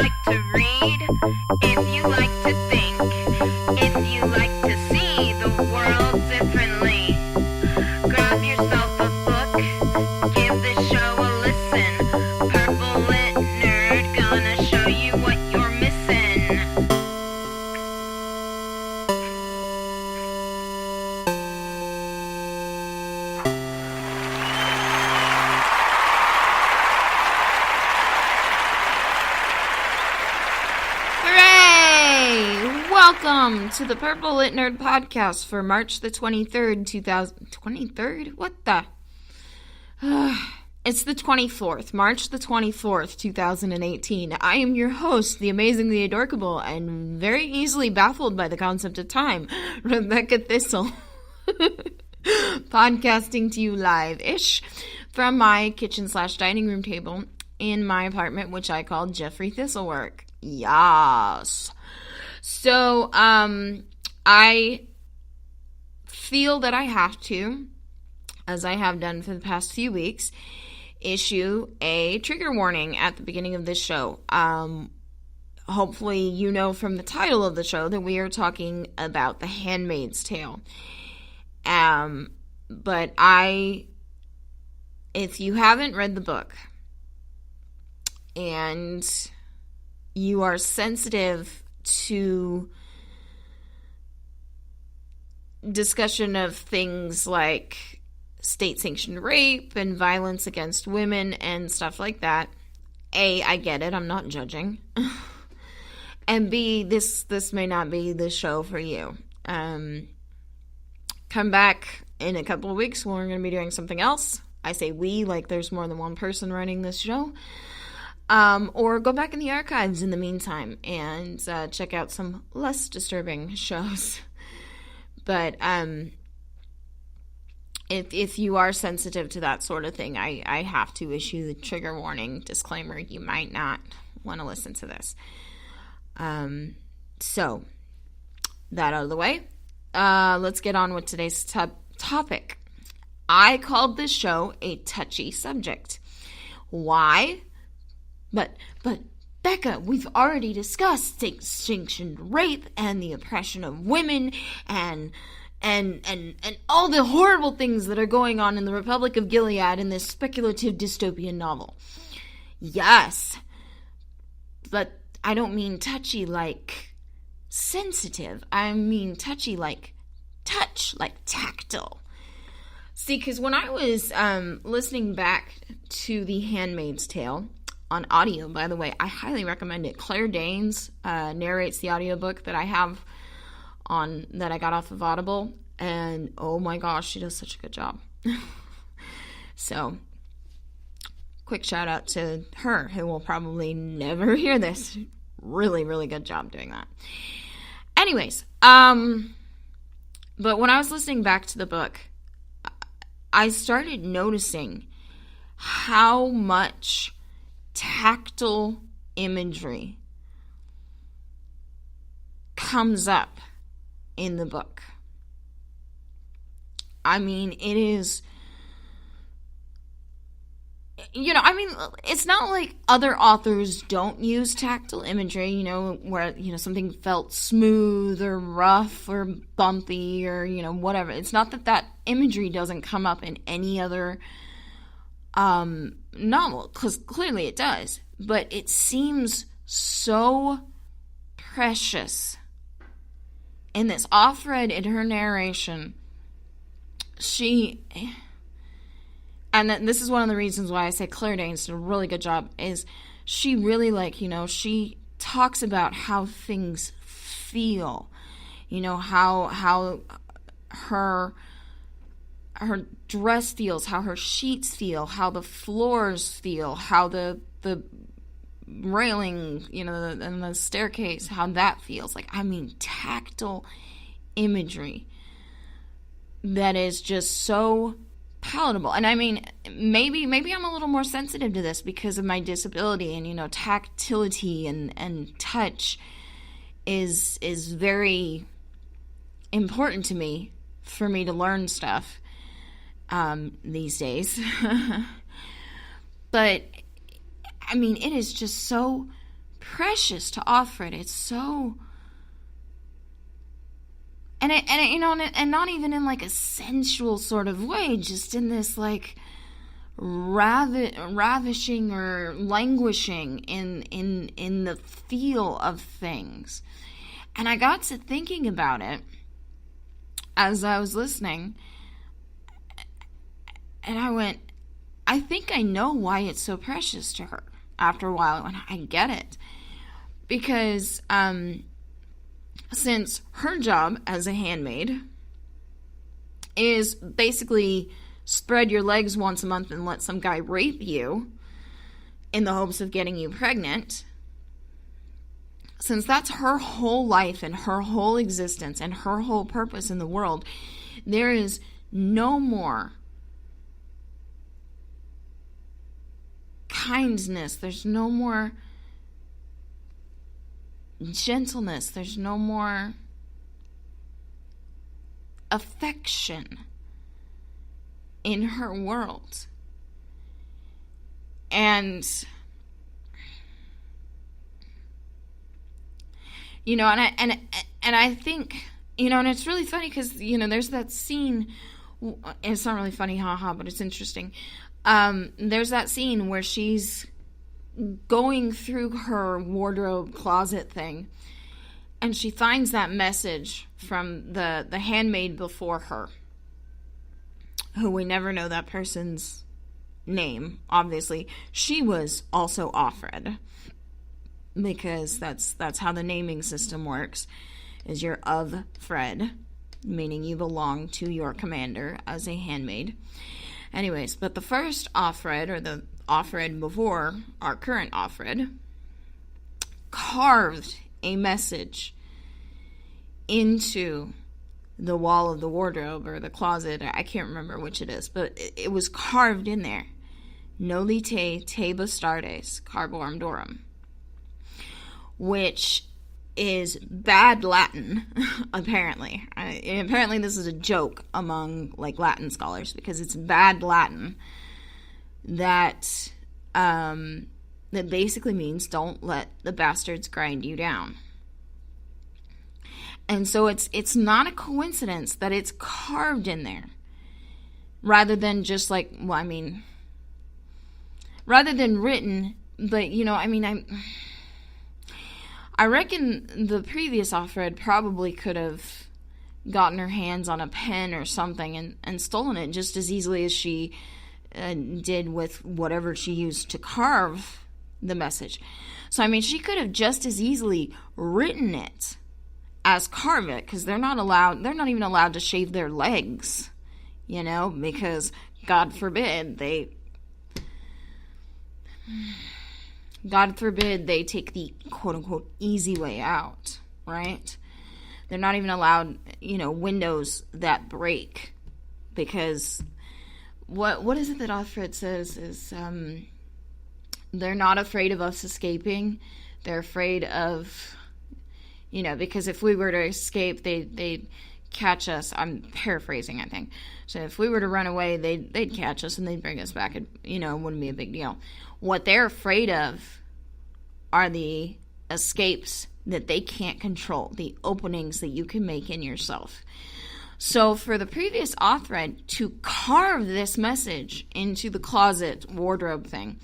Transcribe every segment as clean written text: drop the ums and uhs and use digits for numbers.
like to read, if you like to think, if you like to see the world differently, grab yourself a book, give this show a listen. Purple LitNerd gonna show you what you're missing. Welcome to the Purple LitNerd podcast for March the 23rd, 23rd? What the? It's the 24th, March the 24th, 2018. I am your host, the amazingly adorable and very easily baffled by the concept of time, Rebecca Thistle. Podcasting to you live-ish from my kitchen/dining room table in my apartment, which I call Jeffrey Thistlework. Yes. So, I feel that I have to, as I have done for the past few weeks, issue a trigger warning at the beginning of this show. Hopefully you know from the title of the show that we are talking about The Handmaid's Tale. But if you haven't read the book, and you are sensitive to discussion of things like state-sanctioned rape and violence against women and stuff like that, A, I get it, I'm not judging, and B, this may not be the show for you. Come back in a couple of weeks when we're going to be doing something else. I say we, like there's more than one person running this show. Or go back in the archives in the meantime and check out some less disturbing shows. But if you are sensitive to that sort of thing, I have to issue the trigger warning disclaimer. You might not want to listen to this. So, that out of the way, let's get on with today's topic. I called this show a touchy subject. Why? But Becca, we've already discussed state-sanctioned rape and the oppression of women and all the horrible things that are going on in the Republic of Gilead in this speculative dystopian novel. Yes, but I don't mean touchy like sensitive. I mean touchy like touch, like tactile. See, because when I was listening back to The Handmaid's Tale, on audio, by the way, I highly recommend it. Claire Danes narrates the audiobook that I have that I got off of Audible, and oh my gosh, she does such a good job. So, quick shout out to her, who will probably never hear this. Really, really good job doing that. Anyways, but when I was listening back to the book, I started noticing how much tactile imagery comes up in the book. I mean, it is, it's not like other authors don't use tactile imagery, where, something felt smooth or rough or bumpy or, whatever. It's not that imagery doesn't come up in any other novel, because clearly it does, but it seems so precious in this. Offred, in her narration, and this is one of the reasons why I say Claire Danes did a really good job, is she really, she talks about how things feel, how her dress feels, how her sheets feel, how the floors feel, how the railing, and the staircase, how that feels. Tactile imagery that is just so palatable. And maybe I'm a little more sensitive to this because of my disability, and tactility and touch is very important to me, for me to learn stuff these days. But it is just so precious to Offred. It's so, and not even in like a sensual sort of way, just in this like ravishing or languishing in the feel of things. And I got to thinking about it as I was listening, and I went, I think I know why it's so precious to her after a while, and I get it. Because since her job as a handmaid is basically spread your legs once a month and let some guy rape you in the hopes of getting you pregnant, since that's her whole life and her whole existence and her whole purpose in the world, there is no more kindness, there's no more gentleness, there's no more affection in her world. And you know, and I think, you know, and it's really funny because, you know, there's that scene, it's not really funny, haha, but it's interesting. There's that scene where she's going through her wardrobe closet thing, and she finds that message from the handmaid before her, who we never know that person's name. Obviously, she was also Offred, because that's how the naming system works, is you're of Fred, meaning you belong to your commander as a handmaid. Anyways, but the first Offred, or the Offred before our current Offred, carved a message into the wall of the wardrobe or the closet. I can't remember which it is, but it was carved in there. Noli te bastardes carborem dorum, which is bad Latin, apparently. Apparently this is a joke among like Latin scholars, because it's bad Latin that that basically means don't let the bastards grind you down. And so it's not a coincidence that it's carved in there, rather than just like, well, I mean, rather than written. But, you know, I mean, I reckon the previous Offred probably could have gotten her hands on a pen or something and stolen it just as easily as she did with whatever she used to carve the message. So, I mean, she could have just as easily written it as carve it, because they're not even allowed to shave their legs, you know, because God forbid they take the quote-unquote easy way out, right? They're not even allowed, you know, windows that break, because what is it that Offred says is they're not afraid of us escaping. They're afraid of, you know, because if we were to escape, they'd catch us. I'm paraphrasing, I think. So if we were to run away, they'd catch us and they'd bring us back. It, you know, wouldn't be a big deal. What they're afraid of are the escapes that they can't control, the openings that you can make in yourself. So for the previous Offred to carve this message into the closet wardrobe thing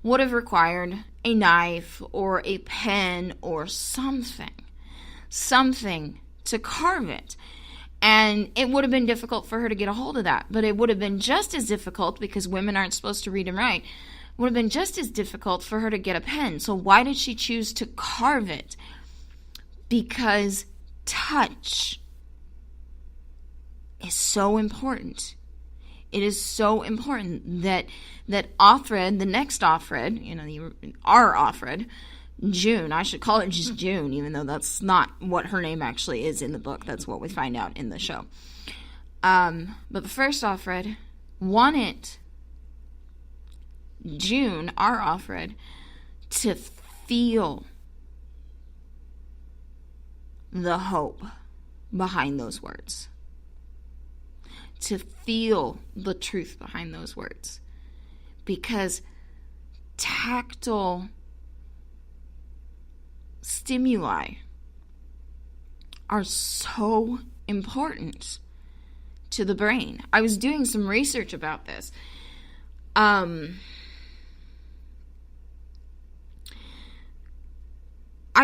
would have required a knife or a pen or something to carve it. And it would have been difficult for her to get a hold of that. But it would have been just as difficult, because women aren't supposed to read and write, would have been just as difficult for her to get a pen. So why did she choose to carve it? Because touch is so important. It is so important that Offred, the next Offred, you know, our Offred, June, I should call it just June, even though that's not what her name actually is in the book. That's what we find out in the show. But the first Offred wanted June, our Offred, to feel the hope behind those words, to feel the truth behind those words, because tactile stimuli are so important to the brain. I was doing some research about this. I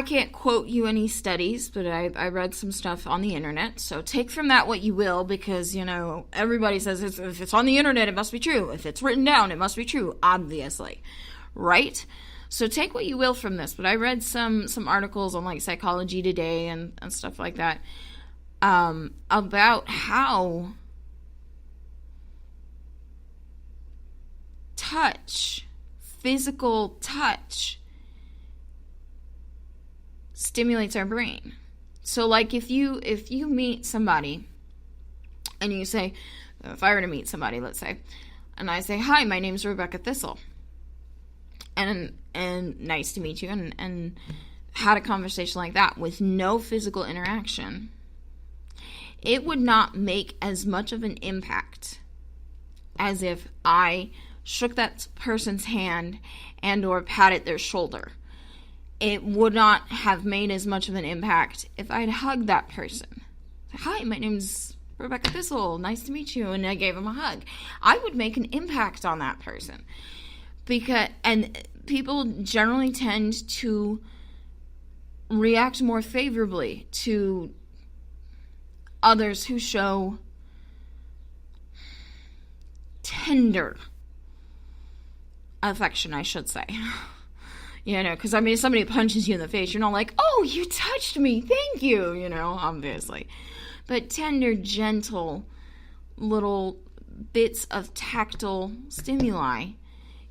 can't quote you any studies, but I read some stuff on the internet, so take from that what you will, because, everybody says if it's on the internet, it must be true. If it's written down, it must be true, obviously, right? So take what you will from this, but I read some articles on, like, Psychology Today and stuff like that, about how physical touch, stimulates our brain. So, like, if you meet somebody and you say, if I were to meet somebody, let's say, and I say, hi, my name's Rebecca Thistle, and nice to meet you, and had a conversation like that with no physical interaction, it would not make as much of an impact as if I shook that person's hand and or patted their shoulder. It would not have made as much of an impact if I'd hugged that person. Hi, my name's Rebecca Thistle. Nice to meet you. And I gave him a hug. I would make an impact on that person. And people generally tend to react more favorably to others who show tender affection, I should say. Because, if somebody punches you in the face, you're not like, oh, you touched me, thank you, obviously. But tender, gentle, little bits of tactile stimuli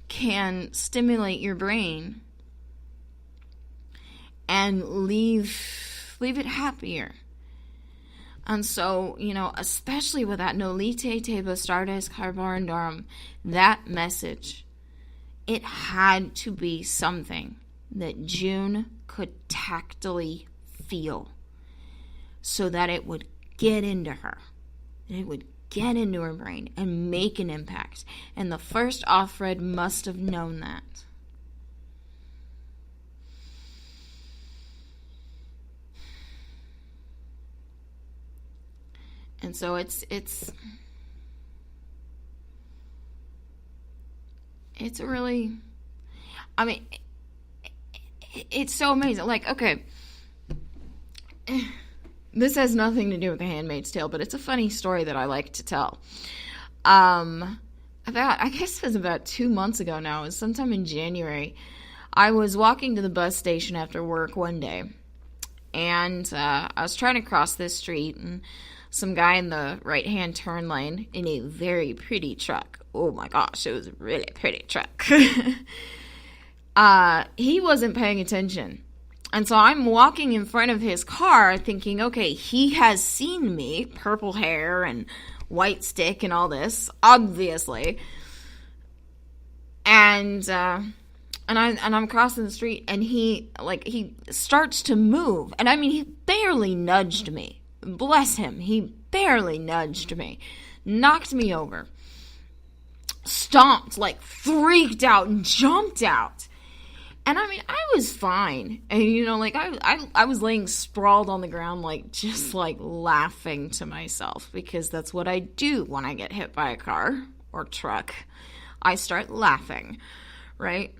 can stimulate your brain and leave it happier. And so, especially with that Nolite te bastardes carborundarum, that message, it had to be something that June could tactily feel so that it would get into her. It would get into her brain and make an impact. And the first Offred must have known that. And so it's really, it's so amazing. Like, okay, this has nothing to do with The Handmaid's Tale, but it's a funny story that I like to tell. I guess it was about 2 months ago now. It was sometime in January. I was walking to the bus station after work one day, and I was trying to cross this street, and some guy in the right-hand turn lane in a very pretty truck. Oh my gosh, it was a really pretty truck. He wasn't paying attention. And so I'm walking in front of his car thinking, okay, he has seen me, purple hair and white stick and all this, obviously. And I'm crossing the street, and he starts to move. And he barely nudged me. Bless him, he barely nudged me. Knocked me over. Stomped, freaked out and jumped out. And I was fine. And, I was laying sprawled on the ground, just laughing to myself, because that's what I do when I get hit by a car or truck. I start laughing, right?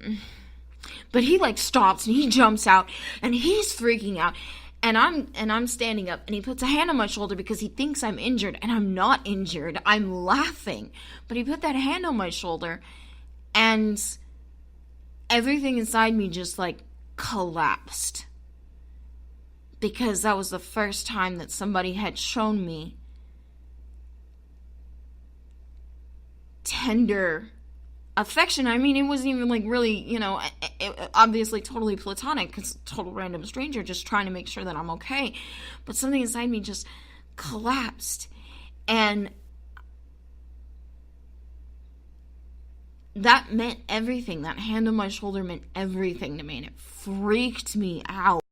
But he, stops and he jumps out and he's freaking out. And I'm standing up, and he puts a hand on my shoulder because he thinks I'm injured, and I'm not injured. I'm laughing. But he put that hand on my shoulder, and everything inside me just, collapsed. Because that was the first time that somebody had shown me tender affection. It wasn't even really, obviously totally platonic, because total random stranger just trying to make sure that I'm okay. But something inside me just collapsed. And that meant everything. That hand on my shoulder meant everything to me, and it freaked me out.